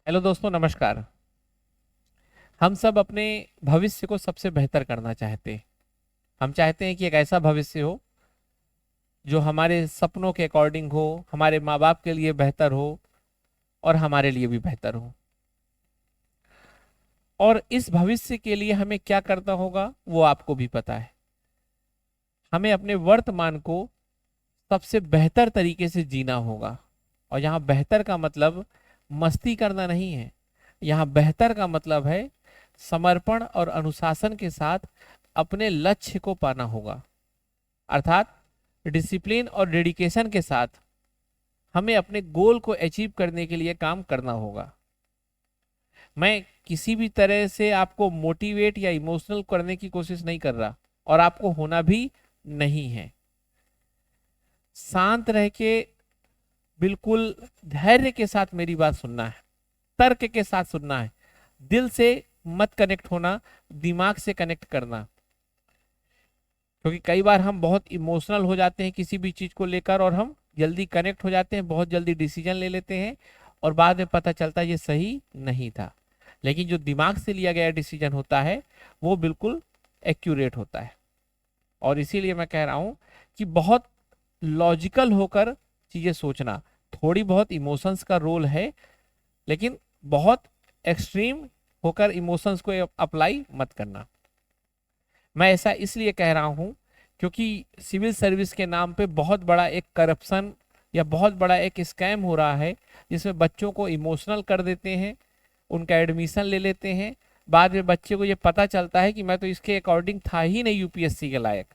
Hello दोस्तों, नमस्कार। हम सब अपने भविष्य को सबसे बेहतर करना चाहते हैं। हम चाहते हैं कि एक ऐसा भविष्य हो जो हमारे सपनों के अकॉर्डिंग हो, हमारे माँ बाप के लिए बेहतर हो और हमारे लिए भी बेहतर हो। और इस भविष्य के लिए हमें क्या करना होगा वो आपको भी पता है। हमें अपने वर्तमान को सबसे बेहतर तरीके से जीना होगा। और यहाँ बेहतर का मतलब मस्ती करना नहीं है। यहाँ बेहतर का मतलब है समर्पण और अनुशासन के साथ अपने लक्ष्य को पाना होगा। अर्थात डिसिप्लिन और डेडिकेशन के साथ हमें अपने गोल को अचीव करने के लिए काम करना होगा। मैं किसी भी तरह से आपको मोटिवेट या इमोशनल करने की कोशिश नहीं कर रहा, और आपको होना भी नहीं है। शांत रह के बिल्कुल धैर्य के साथ मेरी बात सुनना है, तर्क के साथ सुनना है। दिल से मत कनेक्ट होना, दिमाग से कनेक्ट करना। क्योंकि कई बार हम बहुत इमोशनल हो जाते हैं किसी भी चीज को लेकर, और हम जल्दी कनेक्ट हो जाते हैं, बहुत जल्दी डिसीजन ले लेते हैं, और बाद में पता चलता है ये सही नहीं था। लेकिन जो दिमाग से लिया गया डिसीजन होता है वो बिल्कुल एक्यूरेट होता है। और इसीलिए मैं कह रहा हूं कि बहुत लॉजिकल होकर चीजें सोचना। थोड़ी बहुत इमोशंस का रोल है, लेकिन बहुत एक्सट्रीम होकर इमोशंस को अप्लाई मत करना। मैं ऐसा इसलिए कह रहा हूं क्योंकि सिविल सर्विस के नाम पे बहुत बड़ा एक करप्शन या बहुत बड़ा एक स्कैम हो रहा है, जिसमें बच्चों को इमोशनल कर देते हैं, उनका एडमिशन ले लेते हैं। बाद में बच्चे को ये पता चलता है कि मैं तो इसके अकॉर्डिंग था ही नहीं यूपीएससी के लायक,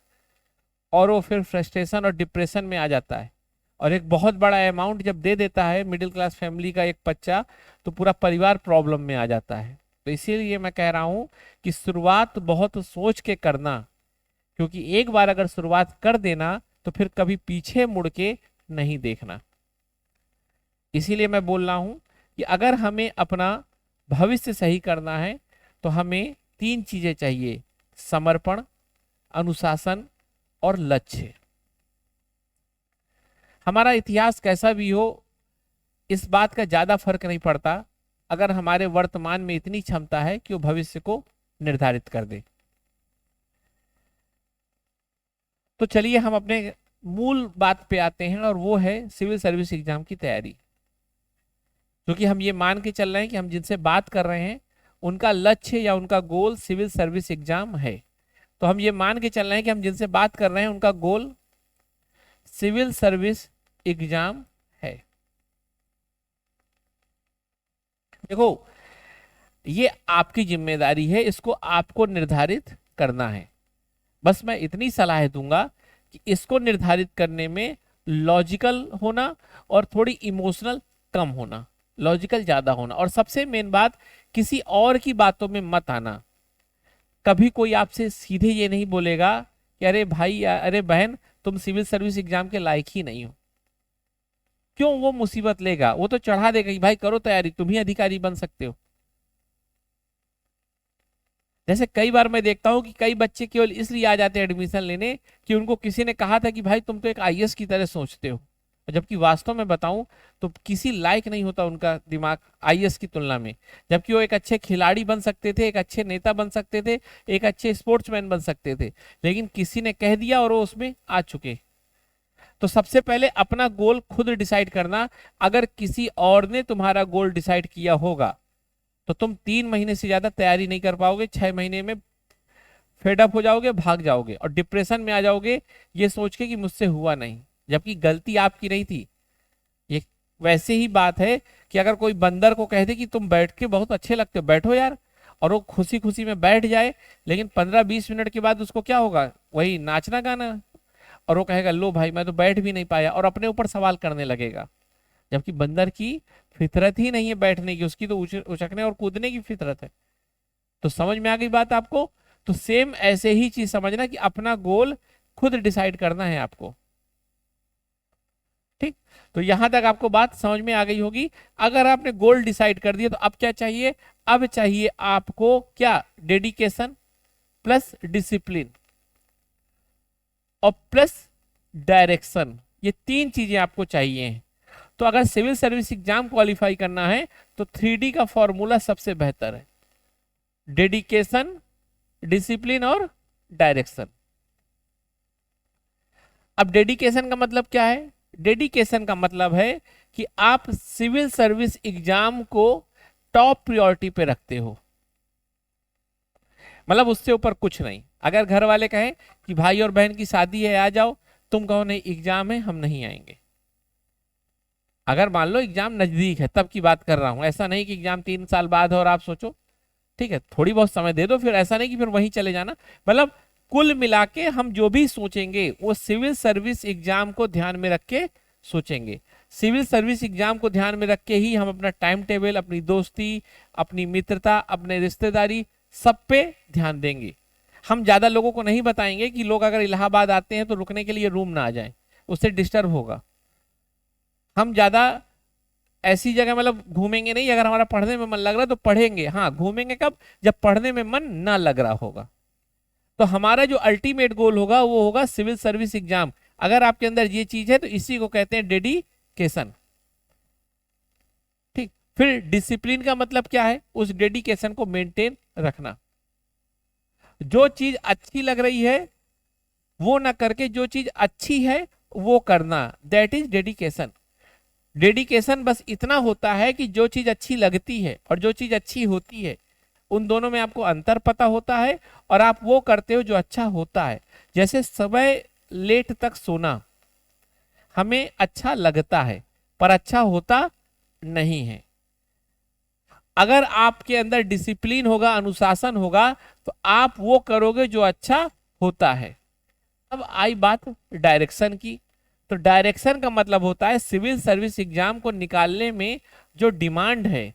और वो फिर फ्रस्ट्रेशन और डिप्रेशन में आ जाता है। और एक बहुत बड़ा अमाउंट जब दे देता है मिडिल क्लास फैमिली का एक बच्चा, तो पूरा परिवार प्रॉब्लम में आ जाता है। तो इसीलिए मैं कह रहा हूं कि शुरुआत बहुत सोच के करना। क्योंकि एक बार अगर शुरुआत कर देना तो फिर कभी पीछे मुड़ के नहीं देखना। इसीलिए मैं बोल रहा हूं कि अगर हमें अपना भविष्य सही करना है तो हमें तीन चीजें चाहिए: समर्पण, अनुशासन और लक्ष्य। हमारा इतिहास कैसा भी हो, इस बात का ज्यादा फर्क नहीं पड़ता अगर हमारे वर्तमान में इतनी क्षमता है कि वो भविष्य को निर्धारित कर दे। तो चलिए हम अपने मूल बात पे आते हैं, और वो है सिविल सर्विस एग्जाम की तैयारी। क्योंकि हम ये मान के चल रहे हैं कि हम जिनसे बात कर रहे हैं उनका लक्ष्य या उनका गोल सिविल सर्विस एग्जाम है। तो हम ये मान के चल रहे हैं कि हम जिनसे बात कर रहे हैं उनका गोल सिविल सर्विस एग्जाम है। देखो, ये आपकी जिम्मेदारी है, इसको आपको निर्धारित करना है। बस मैं इतनी सलाह दूंगा कि इसको निर्धारित करने में लॉजिकल होना और थोड़ी इमोशनल कम होना, लॉजिकल ज्यादा होना। और सबसे मेन बात, किसी और की बातों में मत आना। कभी कोई आपसे सीधे ये नहीं बोलेगा कि अरे भाई या अरे बहन, तुम सिविल सर्विस एग्जाम के लायक ही नहीं हो। क्यों वो मुसीबत लेगा? वो तो चढ़ा देगा कि भाई करो तैयारी, तुम ही अधिकारी बन सकते हो। जैसे कई बार मैं देखता हूँ कि कई बच्चे केवल इसलिए आ जाते हैं एडमिशन लेने कि उनको किसी ने कहा था कि भाई तुम तो एक आईएएस की तरह सोचते हो। और जबकि वास्तव में बताऊं तो किसी लायक नहीं होता उनका दिमाग आईएएस की तुलना में। जबकि वो एक अच्छे खिलाड़ी बन सकते थे, एक अच्छे नेता बन सकते थे, एक अच्छे स्पोर्ट्समैन बन सकते थे, लेकिन किसी ने कह दिया और वो उसमें आ चुके। तो सबसे पहले अपना गोल खुद डिसाइड करना। अगर किसी और ने तुम्हारा गोल डिसाइड किया होगा तो तुम 3 महीने से ज्यादा तैयारी नहीं कर पाओगे। 6 महीने में फेडअप हो जाओगे, भाग जाओगे और डिप्रेशन में आ जाओगे, ये सोच के कि मुझसे हुआ नहीं, जबकि गलती आपकी नहीं थी। ये वैसे ही बात है कि अगर कोई बंदर को कह दे कि तुम बैठ के बहुत अच्छे लगते हो, बैठो यार, और वो खुशी खुशी में बैठ जाए, लेकिन 15-20 मिनट के बाद उसको क्या होगा? वही नाचना गाना। और वो कहेगा लो भाई मैं तो बैठ भी नहीं पाया, और अपने ऊपर सवाल करने लगेगा। जबकि बंदर की फितरत ही नहीं है बैठने की, उसकी तो उचकने और कूदने की फितरत है। तो समझ में आ गई बात आपको? तो सेम ऐसे ही चीज समझना कि अपना गोल खुद डिसाइड करना है आपको। ठीक? तो यहां तक आपको बात समझ में आ गई होगी। अगर आपने गोल डिसाइड कर दिया तो अब क्या चाहिए? अब चाहिए आपको क्या? डेडिकेशन प्लस डिसिप्लिन और प्लस डायरेक्शन। ये तीन चीजें आपको चाहिए। तो अगर सिविल सर्विस एग्जाम क्वालिफाई करना है तो 3D का फॉर्मूला सबसे बेहतर है, डेडिकेशन, डिसिप्लिन और डायरेक्शन। अब डेडिकेशन का मतलब क्या है? डेडिकेशन का मतलब है कि आप सिविल सर्विस एग्जाम को टॉप प्रायोरिटी पे रखते हो, मतलब उससे ऊपर कुछ नहीं। अगर घर वाले कहें कि भाई और बहन की शादी है आ जाओ, तुम कहो नहीं एग्जाम है हम नहीं आएंगे। अगर मान लो एग्जाम नजदीक है तब की बात कर रहा हूं, ऐसा नहीं कि एग्जाम 3 साल बाद है और आप सोचो ठीक है थोड़ी बहुत समय दे दो, फिर ऐसा नहीं कि फिर वहीं चले जाना। मतलब कुल मिला के हम जो भी सोचेंगे वो सिविल सर्विस एग्जाम को ध्यान में रख के सोचेंगे। सिविल सर्विस एग्जाम को ध्यान में रख के ही हम अपना टाइम टेबल, अपनी दोस्ती, अपनी मित्रता, अपने रिश्तेदारी सब पे ध्यान देंगे। हम ज्यादा लोगों को नहीं बताएंगे कि लोग अगर इलाहाबाद आते हैं तो रुकने के लिए रूम ना आ जाए, उससे डिस्टर्ब होगा। हम ज्यादा ऐसी जगह मतलब घूमेंगे नहीं, अगर हमारा पढ़ने में मन लग रहा है तो पढ़ेंगे, हाँ घूमेंगे कब? जब पढ़ने में मन ना लग रहा होगा। तो हमारा जो अल्टीमेट गोल होगा वो होगा सिविल सर्विस एग्जाम। अगर आपके अंदर ये चीज है तो इसी को कहते हैं डेडिकेशन। ठीक, फिर डिसिप्लिन का मतलब क्या है? उस डेडिकेशन को मेंटेन रखना। जो चीज अच्छी लग रही है वो ना करके जो चीज अच्छी है वो करना, दैट इज डेडिकेशन। डेडिकेशन बस इतना होता है कि जो चीज अच्छी लगती है और जो चीज अच्छी होती है उन दोनों में आपको अंतर पता होता है और आप वो करते हो जो अच्छा होता है। जैसे समय लेट तक सोना हमें अच्छा लगता है पर अच्छा होता नहीं है। अगर आपके अंदर डिसिप्लिन होगा, अनुशासन होगा, तो आप वो करोगे जो अच्छा होता है। अब आई बात डायरेक्शन की, तो डायरेक्शन का मतलब होता है सिविल सर्विस एग्जाम को निकालने में जो डिमांड है,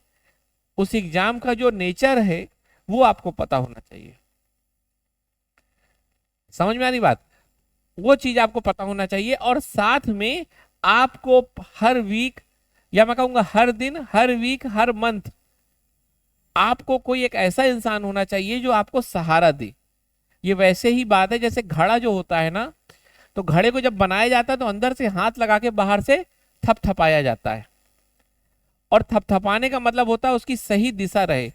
उस एग्जाम का जो नेचर है वो आपको पता होना चाहिए। समझ में आ रही बात? वो चीज आपको पता होना चाहिए और साथ में आपको हर वीक या मैं कहूंगा हर दिन, हर वीक, हर मंथ आपको कोई एक ऐसा इंसान होना चाहिए जो आपको सहारा दे। ये वैसे ही बात है जैसे घड़ा जो होता है ना, तो घड़े को जब बनाया जाता है तो अंदर से हाथ लगा के बाहर से थपथपाया जाता है, और थपथपाने का मतलब होता है उसकी सही दिशा रहे,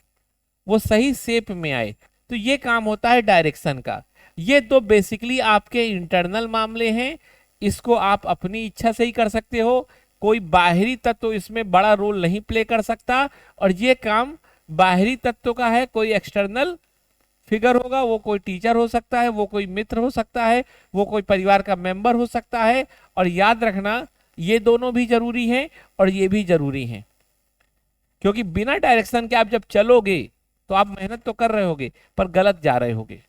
वो सही शेप में आए। तो ये काम होता है डायरेक्शन का। ये तो बेसिकली आपके इंटरनल मामले हैं, इसको आप अपनी इच्छा से ही कर सकते हो, कोई बाहरी तत्व इसमें बड़ा रोल नहीं प्ले कर सकता। और ये काम बाहरी तत्व का है, कोई एक्सटर्नल फिगर होगा, वो कोई टीचर हो सकता है, वो कोई मित्र हो सकता है, वो कोई परिवार का मेंबर हो सकता है। और याद रखना ये दोनों भी जरूरी हैं और ये भी जरूरी हैं, क्योंकि बिना डायरेक्शन के आप जब चलोगे तो आप मेहनत तो कर रहे होगे पर गलत जा रहे होगे,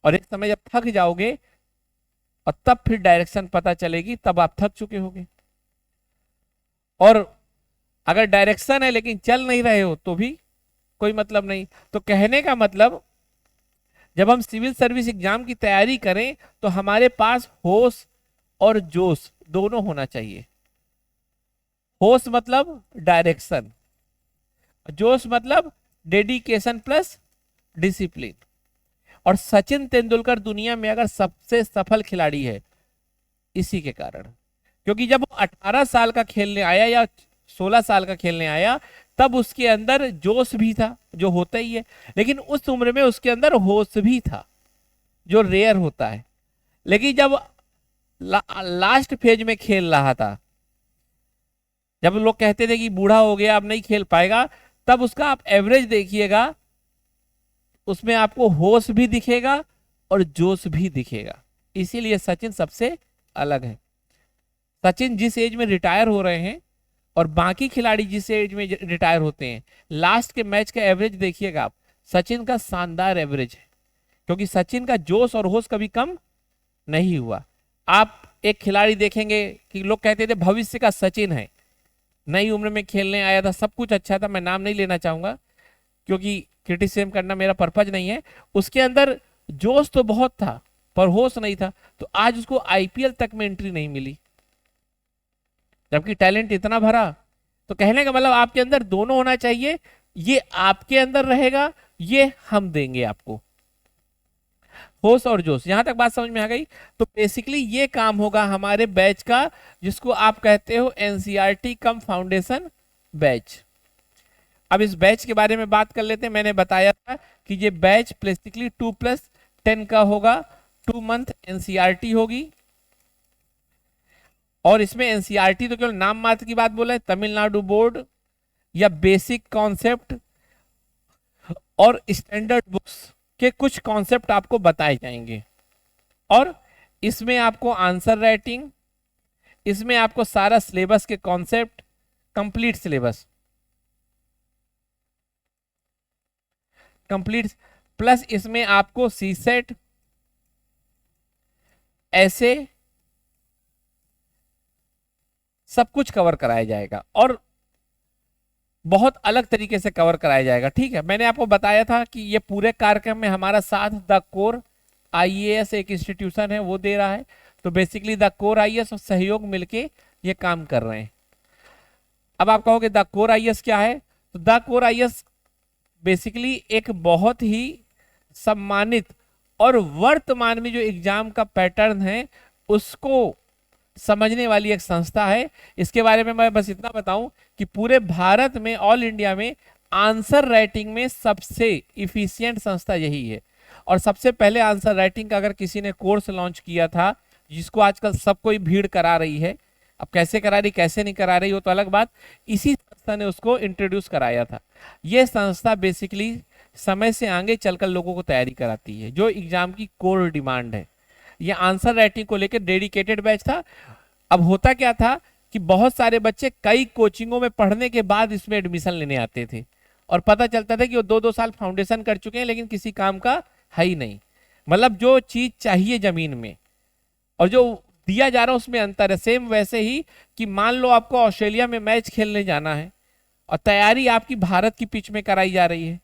और एक समय जब थक जाओगे और तब फिर डायरेक्शन पता चलेगी, तब आप थक चुके होगे। और अगर डायरेक्शन है लेकिन चल नहीं रहे हो तो भी कोई मतलब नहीं। तो कहने का मतलब जब हम सिविल सर्विस एग्जाम की तैयारी करें तो हमारे पास होश और जोश दोनों होना चाहिए। होश मतलब डायरेक्शन, जोश मतलब डेडिकेशन प्लस डिसिप्लिन। और सचिन तेंदुलकर दुनिया में अगर सबसे सफल खिलाड़ी है इसी के कारण, क्योंकि जब वो 18 साल का खेलने आया या 16 साल का खेलने आया तब उसके अंदर जोश भी था, जो होता ही है, लेकिन उस उम्र में उसके अंदर होश भी था, जो रेयर होता है। लेकिन जब लास्ट फेज में खेल रहा था, जब लोग कहते थे कि बूढ़ा हो गया अब नहीं खेल पाएगा, तब उसका आप एवरेज देखिएगा, उसमें आपको होश भी दिखेगा और जोश भी दिखेगा। इसीलिए सचिन सबसे अलग है। सचिन जिस एज में रिटायर हो रहे हैं और बाकी खिलाड़ी जिस एज में रिटायर होते हैं, लास्ट के मैच का एवरेज देखिएगा आप, सचिन का शानदार एवरेज है, क्योंकि सचिन का जोश और होश कभी कम नहीं हुआ। आप एक खिलाड़ी देखेंगे कि लोग कहते थे भविष्य का सचिन है, नई उम्र में खेलने आया था, सब कुछ अच्छा था, मैं नाम नहीं लेना चाहूंगा क्योंकि क्रिटिसिज्म करना मेरा पर्पज नहीं है। उसके अंदर जोश तो बहुत था पर होश नहीं था, तो आज उसको आईपीएल तक में एंट्री नहीं मिली, जबकि टैलेंट इतना भरा। तो कहने का मतलब आपके अंदर दोनों होना चाहिए, ये आपके अंदर रहेगा, ये हम देंगे आपको। होश और जोश। यहां तक बात समझ में आ गई? तो बेसिकली ये काम होगा हमारे बैच का, जिसको आप कहते हो एनसीईआरटी कम फाउंडेशन बैच। अब इस बैच के बारे में बात कर लेते हैं। मैंने बताया था कि ये बैच बेसिकली 2+10 का होगा, 2 मंथ एनसीईआरटी होगी। और इसमें एनसीईआरटी तो केवल नाम मात्र की बात बोला है, तमिलनाडु बोर्ड या बेसिक कॉन्सेप्ट और स्टैंडर्ड बुक्स के कुछ कॉन्सेप्ट आपको बताए जाएंगे। और इसमें आपको आंसर राइटिंग, इसमें आपको सारा सिलेबस के concept, complete syllabus complete, plus इसमें आपको सीसेट, ऐसे सब कुछ कवर कराया जाएगा और बहुत अलग तरीके से कवर कराया जाएगा। ठीक है, मैंने आपको बताया था कि ये पूरे कार्यक्रम में हमारा साथ द कोर आईएएस एक इंस्टीट्यूशन है वो दे रहा है। तो बेसिकली द कोर आईएएस और सहयोग मिलके ये काम कर रहे हैं। अब आप कहोगे द कोर आईएएस क्या है? तो द कोर आईएएस बेसिकली एक बहुत ही सम्मानित और वर्तमान में जो एग्जाम का पैटर्न है उसको समझने वाली एक संस्था है। इसके बारे में मैं बस इतना बताऊं कि पूरे भारत में, ऑल इंडिया में आंसर राइटिंग में सबसे इफिशिएंट संस्था यही है। और सबसे पहले आंसर राइटिंग का अगर किसी ने कोर्स लॉन्च किया था, जिसको आजकल सब कोई भीड़ करा रही है, अब कैसे करा रही कैसे नहीं करा रही वो तो अलग बात, इसी संस्था ने उसको इंट्रोड्यूस कराया था। यह संस्था बेसिकली समय से आगे चलकर लोगों को तैयारी कराती है, जो एग्जाम की कोर डिमांड है। ये आंसर राइटिंग को लेकर डेडिकेटेड बैच था। अब होता क्या था कि बहुत सारे बच्चे कई कोचिंगों में पढ़ने के बाद इसमें एडमिशन लेने आते थे और पता चलता था कि वो 2-2 साल फाउंडेशन कर चुके हैं लेकिन किसी काम का है ही नहीं। मतलब जो चीज चाहिए जमीन में और जो दिया जा रहा है उसमें अंतर है। सेम वैसे ही कि मान लो आपको ऑस्ट्रेलिया में मैच खेलने जाना है और तैयारी आपकी भारत की पिच में कराई जा रही है,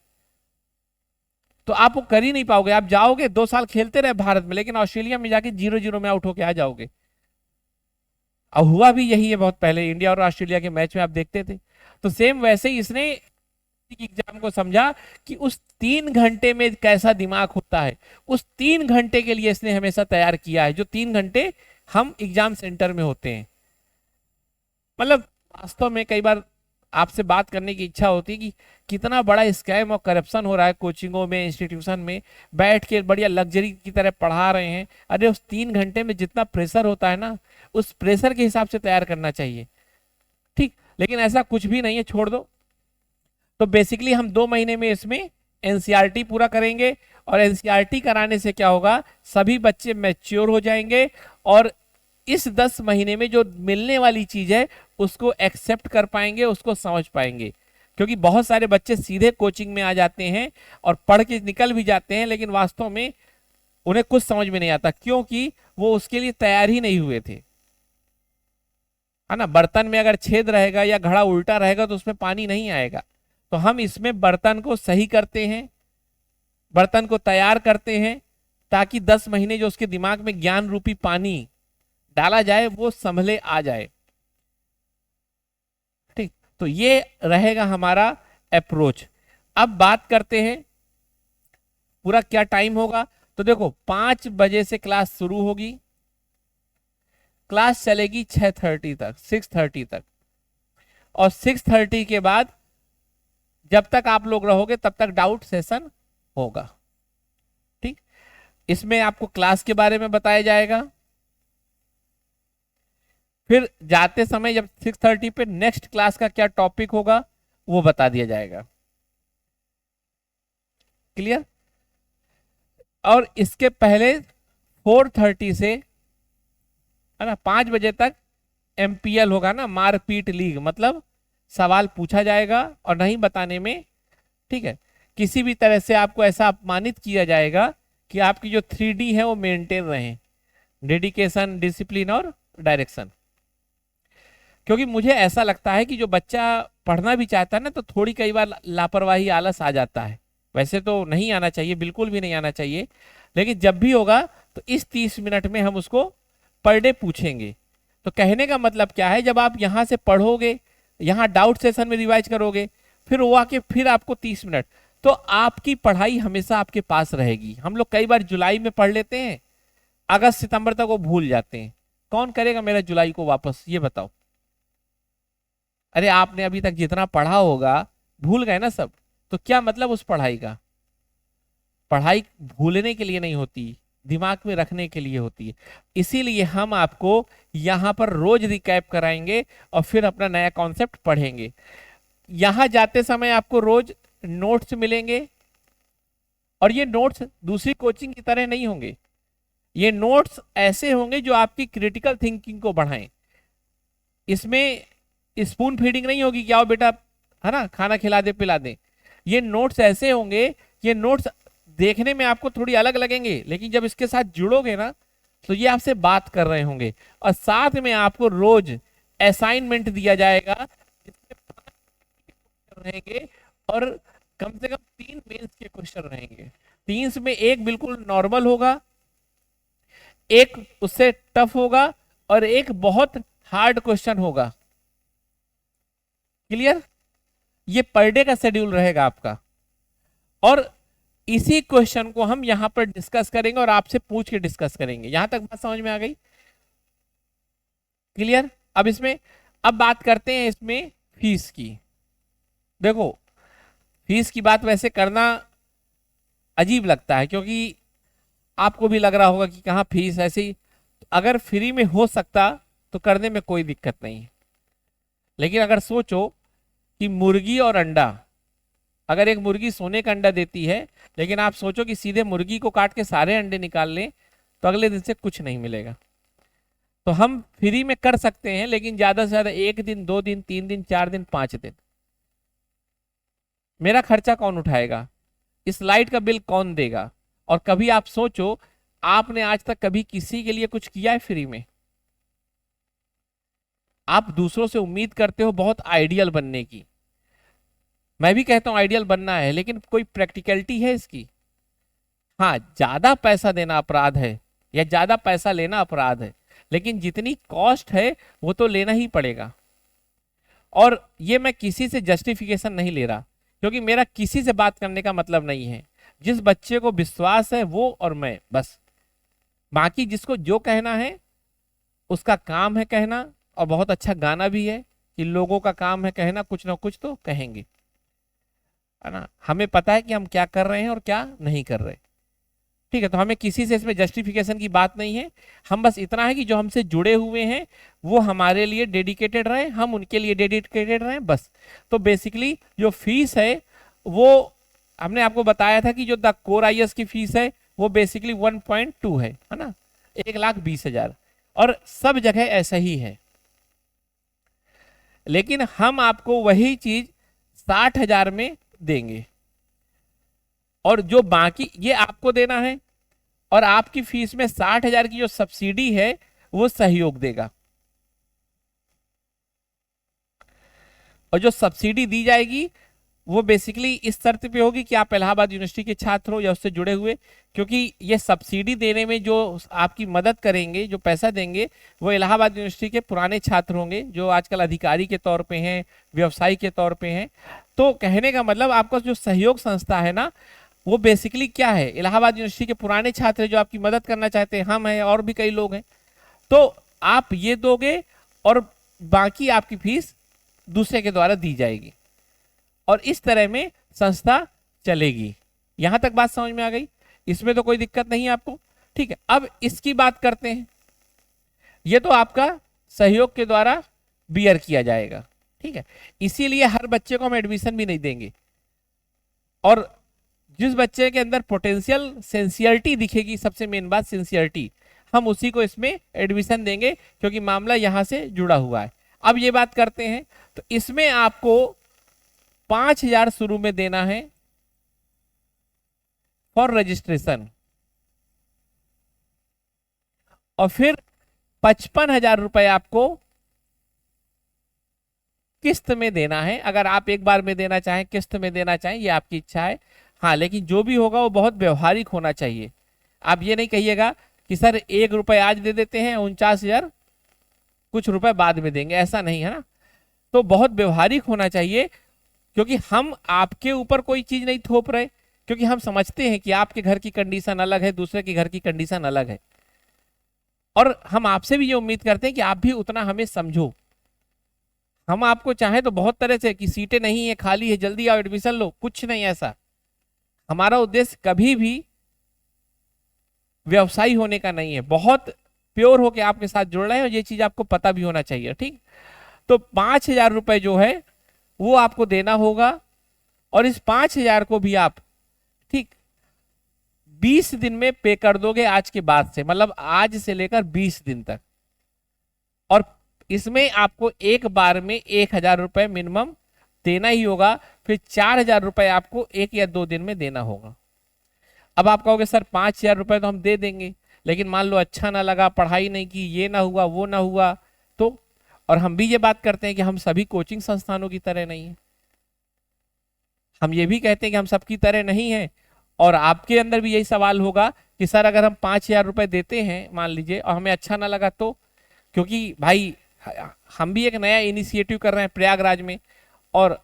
तो आप वो कर ही नहीं पाओगे। आप जाओगे 2 साल खेलते रहे भारत में, लेकिन ऑस्ट्रेलिया में जाके 0-0 में आउट होके आ जाओगे। अब हुआ भी यही है, बहुत पहले इंडिया और ऑस्ट्रेलिया के मैच में आप देखते थे। तो सेम वैसे ही इसने एग्जाम को समझा कि उस 3 घंटे में कैसा दिमाग होता है, उस 3 घंटे के लिए इसने हमेशा तैयार किया है, जो 3 घंटे हम एग्जाम सेंटर में होते हैं। मतलब वास्तव में कई बार आपसे बात करने की इच्छा होती है कि कितना बड़ा स्कैम और करप्शन हो रहा है कोचिंगों में, इंस्टीट्यूशन में बैठ के बढ़िया लग्जरी की तरह पढ़ा रहे हैं। अरे उस 3 घंटे में जितना प्रेशर होता है ना, उस प्रेशर के हिसाब से तैयार करना चाहिए। ठीक, लेकिन ऐसा कुछ भी नहीं है, छोड़ दो। तो बेसिकली हम 2 महीने में इसमें एनसीईआरटी पूरा करेंगे और एनसीईआरटी कराने से क्या होगा, सभी बच्चे मैच्योर हो जाएंगे और इस 10 महीने में जो मिलने वाली चीज है उसको एक्सेप्ट कर पाएंगे, उसको समझ पाएंगे। क्योंकि बहुत सारे बच्चे सीधे कोचिंग में आ जाते हैं और पढ़ के निकल भी जाते हैं, लेकिन वास्तव में उन्हें कुछ समझ में नहीं आता, क्योंकि वो उसके लिए तैयार ही नहीं हुए थे। है ना, बर्तन में अगर छेद रहेगा या घड़ा उल्टा रहेगा तो उसमें पानी नहीं आएगा। तो हम इसमें बर्तन को सही करते हैं, बर्तन को तैयार करते हैं, ताकि 10 महीने जो उसके दिमाग में ज्ञान रूपी पानी डाला जाए वो संभले आ जाए। ठीक, तो ये रहेगा हमारा अप्रोच। अब बात करते हैं पूरा क्या टाइम होगा। तो देखो 5 बजे से क्लास शुरू होगी, क्लास चलेगी 6:30 तक, 6:30 तक, और 6:30 के बाद जब तक आप लोग रहोगे तब तक डाउट सेशन होगा। ठीक, इसमें आपको क्लास के बारे में बताया जाएगा। फिर जाते समय जब 6:30 पे नेक्स्ट क्लास का क्या टॉपिक होगा वो बता दिया जाएगा। क्लियर? और इसके पहले 4:30 से, है ना, 5 बजे तक एमपीएल होगा ना, मारपीट लीग, मतलब सवाल पूछा जाएगा और नहीं बताने में, ठीक है, किसी भी तरह से आपको ऐसा अपमानित किया जाएगा कि आपकी जो 3D है वो मेंटेन रहे, डेडिकेशन, डिसिप्लिन और डायरेक्शन। क्योंकि मुझे ऐसा लगता है कि जो बच्चा पढ़ना भी चाहता है ना, तो थोड़ी कई बार लापरवाही, आलस आ जाता है। वैसे तो नहीं आना चाहिए, बिल्कुल भी नहीं आना चाहिए, लेकिन जब भी होगा तो इस 30 मिनट में हम उसको पर डे पूछेंगे। तो कहने का मतलब क्या है, जब आप यहां से पढ़ोगे, यहाँ डाउट सेशन में रिवाइज करोगे, फिर वो आके फिर आपको 30 मिनट, तो आपकी पढ़ाई हमेशा आपके पास रहेगी। हम लोग कई बार जुलाई में पढ़ लेते हैं, अगस्त सितंबर तक वो भूल जाते हैं। कौन करेगा मेरा जुलाई को वापस, ये बताओ। अरे आपने अभी तक जितना पढ़ा होगा भूल गए ना सब, तो क्या मतलब उस पढ़ाई का। पढ़ाई भूलने के लिए नहीं होती, दिमाग में रखने के लिए होती है। इसीलिए हम आपको यहां पर रोज रिकैप कराएंगे और फिर अपना नया कॉन्सेप्ट पढ़ेंगे। यहां जाते समय आपको रोज नोट्स मिलेंगे, और ये नोट्स दूसरी कोचिंग की तरह नहीं होंगे। ये नोट्स ऐसे होंगे जो आपकी क्रिटिकल थिंकिंग को बढ़ाएं। इसमें स्पून फीडिंग नहीं होगी कि आओ बेटा, है ना, खाना खिला दे पिला दे। ये नोट्स ऐसे होंगे, ये नोट्स देखने में आपको थोड़ी अलग लगेंगे, लेकिन जब इसके साथ जुड़ोगे ना तो ये आपसे बात कर रहे होंगे। और साथ में आपको रोज असाइनमेंट दिया जाएगा जिसमें रहेंगे, और कम से कम 3 मेंस के क्वेश्चन रहेंगे। 3 में एक बिल्कुल नॉर्मल होगा, एक उससे टफ होगा, और एक बहुत हार्ड क्वेश्चन होगा। क्लियर? ये पर डे का शेड्यूल रहेगा आपका, और इसी क्वेश्चन को हम यहां पर डिस्कस करेंगे और आपसे पूछ के डिस्कस करेंगे। यहां तक बात समझ में आ गई? क्लियर? अब बात करते हैं इसमें फीस की। देखो, फीस की बात वैसे करना अजीब लगता है, क्योंकि आपको भी लग रहा होगा कि कहाँ फीस ऐसे ही। अगर फ्री में हो सकता तो करने में कोई दिक्कत नहीं है, लेकिन अगर सोचो कि मुर्गी और अंडा, अगर एक मुर्गी सोने का अंडा देती है, लेकिन आप सोचो कि सीधे मुर्गी को काट के सारे अंडे निकाल लें, तो अगले दिन से कुछ नहीं मिलेगा। तो हम फ्री में कर सकते हैं, लेकिन ज्यादा से ज्यादा 1 दिन, 2 दिन, 3 दिन, 4 दिन, 5 दिन। मेरा खर्चा कौन उठाएगा? इस लाइट का बिल कौन देगा? और कभी आप सोचो, आपने आज तक कभी किसी के लिए कुछ किया है फ्री में? आप दूसरों से उम्मीद करते हो बहुत आइडियल बनने की। मैं भी कहता हूं आइडियल बनना है, लेकिन कोई प्रैक्टिकलिटी है इसकी? हाँ, ज्यादा पैसा देना अपराध है या ज्यादा पैसा लेना अपराध है, लेकिन जितनी कॉस्ट है वो तो लेना ही पड़ेगा। और ये मैं किसी से जस्टिफिकेशन नहीं ले रहा, क्योंकि मेरा किसी से बात करने का मतलब नहीं है। जिस बच्चे को विश्वास है वो और मैं, बस। बाकी जिसको जो कहना है उसका काम है कहना, और बहुत अच्छा गाना भी है कि लोगों का काम है कहना, कुछ ना कुछ तो कहेंगे, है ना। हमें पता है कि हम क्या कर रहे हैं और क्या नहीं कर रहे। ठीक है, तो हमें किसी से इसमें जस्टिफिकेशन की बात नहीं है। हम बस इतना है कि जो हमसे जुड़े हुए हैं वो हमारे लिए डेडिकेटेड रहे, हम उनके लिए डेडिकेटेड रहे, बस। तो बेसिकली जो फीस है वो हमने आपको बताया था कि जो द कोर IAS की फीस है वो बेसिकली 1.2 है ना, 1,20,000, और सब जगह ऐसा ही है। लेकिन हम आपको वही चीज 60,000 में देंगे, और जो बाकी ये आपको देना है, और आपकी फीस में 60,000 की जो सब्सिडी है वो सहयोग देगा। और जो सब्सिडी दी जाएगी वो बेसिकली इस शर्त पे होगी कि आप इलाहाबाद यूनिवर्सिटी के छात्र हो या उससे जुड़े हुए, क्योंकि ये सब्सिडी देने में जो आपकी मदद करेंगे, जो पैसा देंगे, वो इलाहाबाद यूनिवर्सिटी के पुराने छात्र होंगे जो आजकल अधिकारी के तौर पे हैं, व्यवसायी के तौर पे हैं। तो कहने का मतलब आपका जो सहयोग संस्था है ना, वो बेसिकली क्या है, इलाहाबाद यूनिवर्सिटी के पुराने छात्र जो आपकी मदद करना चाहते हैं, हम हैं और भी कई लोग हैं। तो आप ये दोगे और बाकी आपकी फीस दूसरे के द्वारा दी जाएगी, और इस तरह में संस्था चलेगी। यहां तक बात समझ में आ गई? इसमें तो कोई दिक्कत नहीं है आपको? ठीक है, अब इसकी बात करते हैं। ये तो आपका सहयोग के द्वारा बियर किया जाएगा, ठीक है। इसीलिए हर बच्चे को हम एडमिशन भी नहीं देंगे, और जिस बच्चे के अंदर पोटेंशियल, सिंसियरिटी दिखेगी, सबसे मेन बात सिंसियरिटी, हम उसी को इसमें एडमिशन देंगे, क्योंकि मामला यहां से जुड़ा हुआ है। अब ये बात करते हैं, तो इसमें आपको 5,000 शुरू में देना है फॉर रजिस्ट्रेशन, और फिर 55,000 रुपए आपको किस्त में देना है। अगर आप एक बार में देना चाहें, किस्त में देना चाहें, ये आपकी इच्छा है। हाँ, लेकिन जो भी होगा वो बहुत व्यवहारिक होना चाहिए। आप ये नहीं कहिएगा कि सर 1 रुपए आज दे देते हैं, 49,000 कुछ रुपए बाद में देंगे, ऐसा नहीं है ना। तो बहुत व्यवहारिक होना चाहिए, क्योंकि हम आपके ऊपर कोई चीज नहीं थोप रहे, क्योंकि हम समझते हैं कि आपके घर की कंडीशन अलग है, दूसरे के घर की कंडीशन अलग है, और हम आपसे भी ये उम्मीद करते हैं कि आप भी उतना हमें समझो। हम आपको चाहे तो बहुत तरह से कि सीटें नहीं है, खाली है, जल्दी आओ एडमिशन लो, कुछ नहीं ऐसा। हमारा उद्देश्य कभी भी व्यवसायी होने का नहीं है, बहुत प्योर होके आपके साथ जुड़ रहे हैं, और ये चीज आपको पता भी होना चाहिए। ठीक, तो 5,000 रुपए जो है वो आपको देना होगा, और इस 5,000 को भी आप ठीक 20 दिन में पे कर दोगे आज के बाद से, मतलब आज से लेकर 20 दिन तक। और इसमें आपको एक बार में 1,000 रुपए मिनिमम देना ही होगा, फिर 4,000 रुपए आपको 1 या 2 दिन में देना होगा। अब आप कहोगे सर 5,000 रुपए तो हम दे देंगे, लेकिन मान लो अच्छा ना लगा, पढ़ाई नहीं की, ये ना हुआ, वो ना हुआ तो। और हम भी ये बात करते हैं कि हम सभी कोचिंग संस्थानों की तरह नहीं है, हम ये भी कहते हैं कि हम सबकी तरह नहीं है। और आपके अंदर भी यही सवाल होगा कि सर अगर हम 5,000 रुपए देते हैं मान लीजिए, और हमें अच्छा ना लगा तो, क्योंकि भाई हम भी एक नया इनिशिएटिव कर रहे हैं प्रयागराज में, और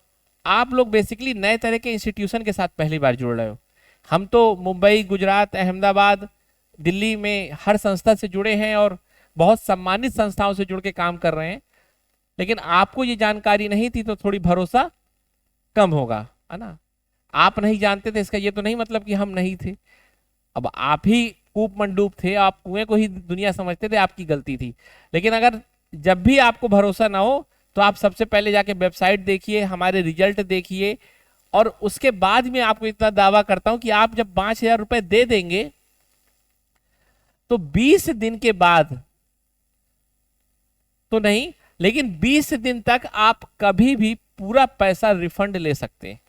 आप लोग बेसिकली नए तरह के इंस्टीट्यूशन के साथ पहली बार जुड़ रहे हो। हम तो मुंबई, गुजरात, अहमदाबाद, दिल्ली में हर संस्था से जुड़े हैं, और बहुत सम्मानित संस्थाओं से जुड़ के काम कर रहे हैं, लेकिन आपको ये जानकारी नहीं थी तो थोड़ी भरोसा कम होगा, है ना। आप नहीं जानते थे इसका ये तो नहीं मतलब कि हम नहीं थे, अब आप ही कूप मंडूब थे, आप कुएं को ही दुनिया समझते थे, आपकी गलती थी। लेकिन अगर जब भी आपको भरोसा ना हो तो आप सबसे पहले जाके वेबसाइट देखिए, हमारे रिजल्ट देखिए, और उसके बाद में आपको इतना दावा करता हूं कि आप जब 5,000 रुपए दे देंगे तो 20 दिन के बाद तो नहीं, लेकिन 20 दिन तक आप कभी भी पूरा पैसा रिफंड ले सकते हैं,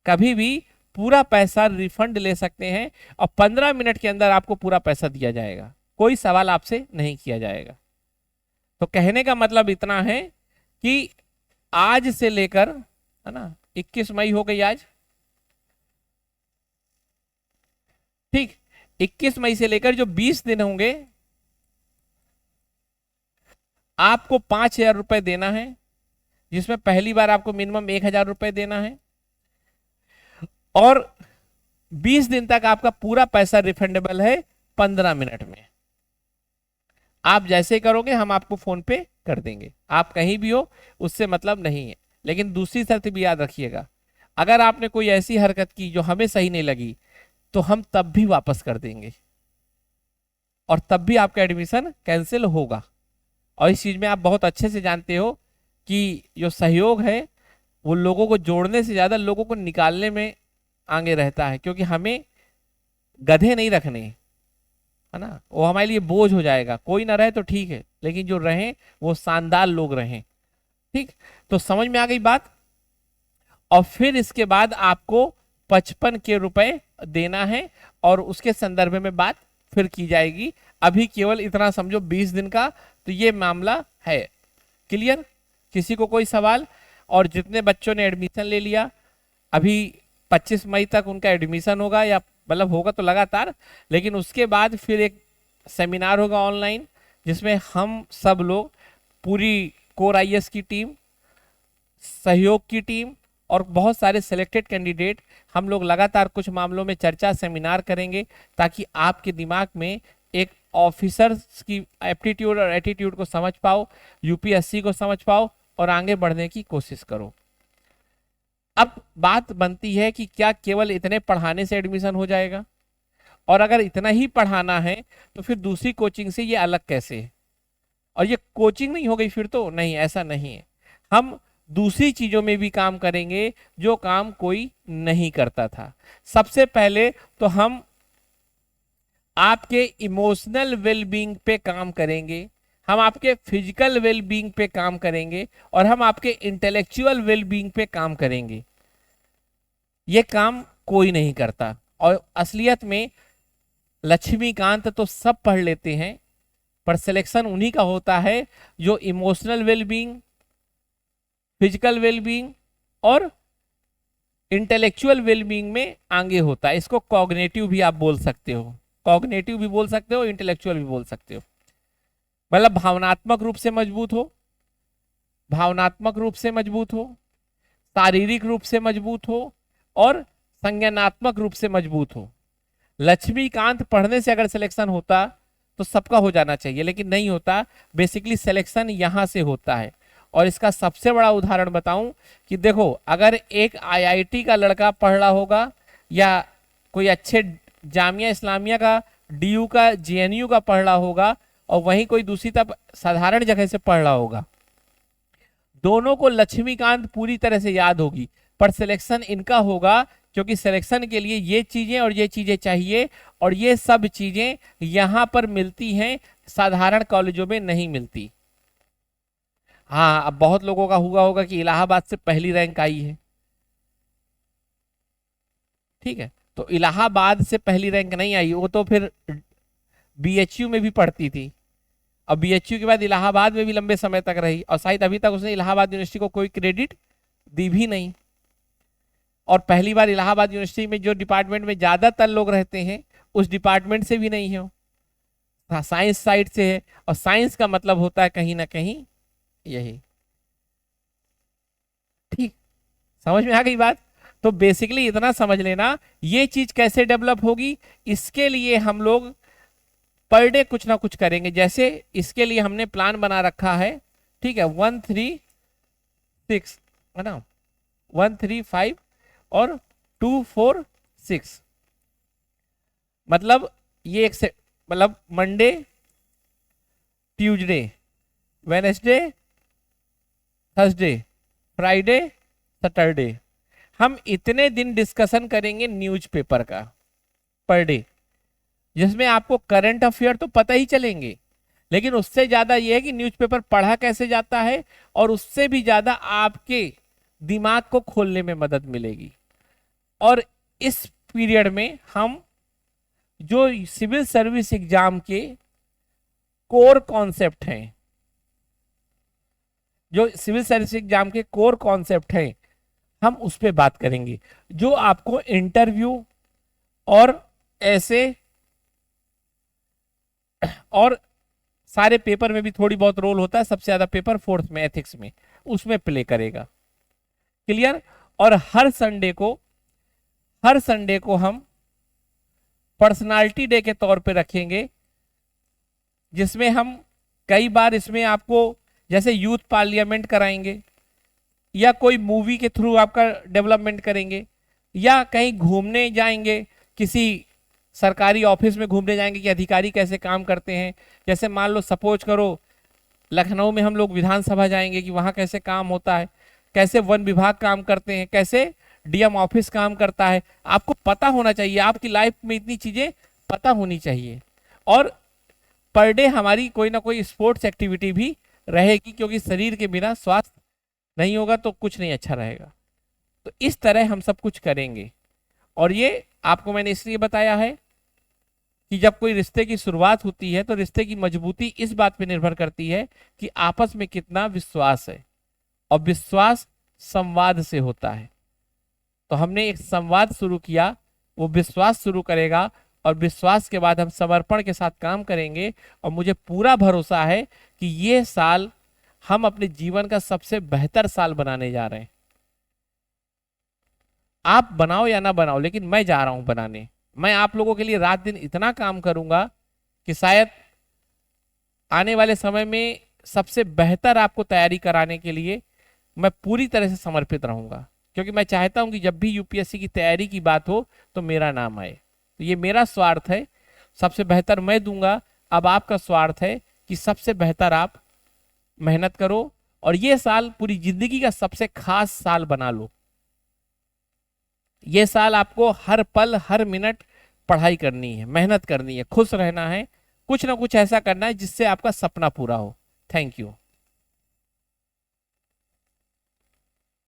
कभी भी पूरा पैसा रिफंड ले सकते हैं, और 15 मिनट के अंदर आपको पूरा पैसा दिया जाएगा, कोई सवाल आपसे नहीं किया जाएगा। तो कहने का मतलब इतना है कि आज से लेकर, है ना, 21 मई हो गई आज, ठीक, 21 मई से लेकर जो 20 दिन होंगे आपको 5,000 रुपए देना है, जिसमें पहली बार आपको मिनिमम 1,000 रुपए देना है, और 20 दिन तक आपका पूरा पैसा रिफंडेबल है 15 मिनट में। आप जैसे करोगे हम आपको फोन पे कर देंगे, आप कहीं भी हो उससे मतलब नहीं है। लेकिन दूसरी शर्त भी याद रखिएगा, अगर आपने कोई ऐसी हरकत की जो हमें सही नहीं लगी तो हम तब भी वापस कर देंगे, और तब भी आपका एडमिशन कैंसिल होगा। और इस चीज में आप बहुत अच्छे से जानते हो कि जो सहयोग है वो लोगों को जोड़ने से ज्यादा लोगों को निकालने में आगे रहता है, क्योंकि हमें गधे नहीं रखने, है ना, वो हमारे लिए बोझ हो जाएगा। कोई ना रहे तो ठीक है, लेकिन जो रहें वो शानदार लोग रहें। ठीक, तो समझ में आ गई बात। और फिर इसके बाद आपको 55 के रुपए देना है, और उसके संदर्भ में बात फिर की जाएगी। अभी केवल इतना समझो 20 दिन का तो ये मामला है। क्लियर, किसी को कोई सवाल? और जितने बच्चों ने एडमिशन ले लिया, अभी 25 मई तक उनका एडमिशन होगा, या मतलब होगा तो लगातार, लेकिन उसके बाद फिर एक सेमिनार होगा ऑनलाइन, जिसमें हम सब लोग, पूरी कोर आईएएस की टीम, सहयोग की टीम और बहुत सारे सिलेक्टेड कैंडिडेट, हम लोग लगातार कुछ मामलों में चर्चा सेमिनार करेंगे, ताकि आपके दिमाग में एक ऑफिसर्स की एप्टीट्यूड और एटीट्यूड को समझ पाओ, यूपीएससी को समझ पाओ, और आगे बढ़ने की कोशिश करो। अब बात बनती है कि क्या केवल इतने पढ़ाने से एडमिशन हो जाएगा, और अगर इतना ही पढ़ाना है तो फिर दूसरी कोचिंग से ये अलग कैसे है, और ये कोचिंग नहीं हो गई फिर तो नहीं, ऐसा नहीं है। हम दूसरी चीजों में भी काम करेंगे जो काम कोई नहीं करता था। सबसे पहले तो हम आपके इमोशनल वेलबींग पे काम करेंगे, हम आपके फिजिकल वेलबींग पे काम करेंगे, और हम आपके इंटेलेक्चुअल वेलबींग पे काम करेंगे। ये काम कोई नहीं करता, और असलियत में लक्ष्मीकांत तो सब पढ़ लेते हैं, पर सिलेक्शन उन्हीं का होता है जो इमोशनल वेलबींग, फिजिकल वेलबींग और इंटेलेक्चुअल वेलबींग में आगे होता है। इसको कॉग्निटिव भी आप बोल सकते हो, कॉग्निटिव भी बोल सकते हो, इंटेलेक्चुअल भी बोल सकते हो। मतलब भावनात्मक रूप से मजबूत हो, भावनात्मक रूप से मजबूत हो, शारीरिक रूप से मजबूत हो और संज्ञानात्मक रूप से मजबूत हो। लक्ष्मीकांत पढ़ने से अगर सिलेक्शन होता तो सबका हो जाना चाहिए, लेकिन नहीं होता। बेसिकली सिलेक्शन यहां से होता है। और इसका सबसे बड़ा उदाहरण बताऊं कि देखो, अगर एक आईआईटी का लड़का पढ़ रहा होगा या कोई अच्छे जामिया इस्लामिया का, डीयू का, जेएनयू का पढ़ रहा होगा, और वहीं कोई दूसरी तरफ साधारण जगह से पढ़ रहा होगा, दोनों को लक्ष्मीकांत पूरी तरह से याद होगी, पर सिलेक्शन इनका होगा क्योंकि सिलेक्शन के लिए ये चीजें और ये चीजें चाहिए, और ये सब चीजें यहां पर मिलती हैं, साधारण कॉलेजों में नहीं मिलती। हाँ, अब बहुत लोगों का हुआ होगा कि इलाहाबाद से पहली रैंक आई है, ठीक है, तो इलाहाबाद से पहली रैंक नहीं आई, वो तो फिर बीएचयू में भी पढ़ती थी, और बीएचयू के बाद इलाहाबाद में भी लंबे समय तक रही, और शायद अभी तक उसने इलाहाबाद यूनिवर्सिटी को कोई क्रेडिट दी भी नहीं। और पहली बार इलाहाबाद यूनिवर्सिटी में जो डिपार्टमेंट में ज्यादातर लोग रहते हैं उस डिपार्टमेंट से भी नहीं हो, साइंस साइड से है, और साइंस का मतलब होता है कहीं ना कहीं यही। ठीक, समझ में आ गई बात? तो बेसिकली इतना समझ लेना, ये चीज कैसे डेवलप होगी, इसके लिए हम लोग पर डे कुछ ना कुछ करेंगे। जैसे इसके लिए हमने प्लान बना रखा है, ठीक है, 1-3-6 है ना, 1-3-5 और 2-4-6, मतलब ये एक से, मतलब Monday, Tuesday, Wednesday, Thursday, Friday, Saturday, हम इतने दिन डिस्कशन करेंगे न्यूज़पेपर का पर डे, जिसमें आपको करंट अफेयर तो पता ही चलेंगे, लेकिन उससे ज्यादा यह है कि न्यूज़पेपर पढ़ा कैसे जाता है, और उससे भी ज्यादा आपके दिमाग को खोलने में मदद मिलेगी। और इस पीरियड में हम जो सिविल सर्विस एग्जाम के कोर कॉन्सेप्ट हैं, जो सिविल सर्विस एग्जाम के कोर कॉन्सेप्ट हैं, हम उस पर बात करेंगे, जो आपको इंटरव्यू और ऐसे और सारे पेपर में भी थोड़ी बहुत रोल होता है, सबसे ज्यादा पेपर फोर्थ में एथिक्स में, उसमें प्ले करेगा। क्लियर? और हर संडे को हम पर्सनालिटी डे के तौर पे रखेंगे, जिसमें हम कई बार इसमें आपको जैसे यूथ पार्लियामेंट कराएंगे, या कोई मूवी के थ्रू आपका डेवलपमेंट करेंगे, या कहीं घूमने जाएंगे, किसी सरकारी ऑफिस में घूमने जाएंगे कि अधिकारी कैसे काम करते हैं। जैसे मान लो सपोज करो लखनऊ में हम लोग विधानसभा जाएंगे कि वहां कैसे काम होता है, कैसे वन विभाग काम करते हैं, कैसे डीएम ऑफिस काम करता है, आपको पता होना चाहिए। आपकी लाइफ में इतनी चीजें पता होनी चाहिए। और पर डे हमारी कोई ना कोई स्पोर्ट्स एक्टिविटी भी रहेगी, क्योंकि शरीर के बिना स्वास्थ्य नहीं होगा तो कुछ नहीं अच्छा रहेगा। तो इस तरह हम सब कुछ करेंगे। और ये आपको मैंने इसलिए बताया है कि जब कोई रिश्ते की शुरुआत होती है तो रिश्ते की मजबूती इस बात पे निर्भर करती है कि आपस में कितना विश्वास है, और विश्वास संवाद से होता है। तो हमने एक संवाद शुरू किया, वो विश्वास शुरू करेगा, और विश्वास के बाद हम समर्पण के साथ काम करेंगे। और मुझे पूरा भरोसा है कि ये साल हम अपने जीवन का सबसे बेहतर साल बनाने जा रहे हैं। आप बनाओ या ना बनाओ, लेकिन मैं जा रहा हूं बनाने। मैं आप लोगों के लिए रात दिन इतना काम करूंगा कि शायद आने वाले समय में सबसे बेहतर आपको तैयारी कराने के लिए मैं पूरी तरह से समर्पित रहूंगा, क्योंकि मैं चाहता हूं कि जब भी यूपीएससी की तैयारी की बात हो तो मेरा नाम आए। तो ये मेरा स्वार्थ है, सबसे बेहतर मैं दूंगा। अब आपका स्वार्थ है कि सबसे बेहतर आप मेहनत करो, और ये साल पूरी जिंदगी का सबसे खास साल बना लो। ये साल आपको हर पल हर मिनट पढ़ाई करनी है, मेहनत करनी है, खुश रहना है, कुछ ना कुछ ऐसा करना है जिससे आपका सपना पूरा हो। Thank you.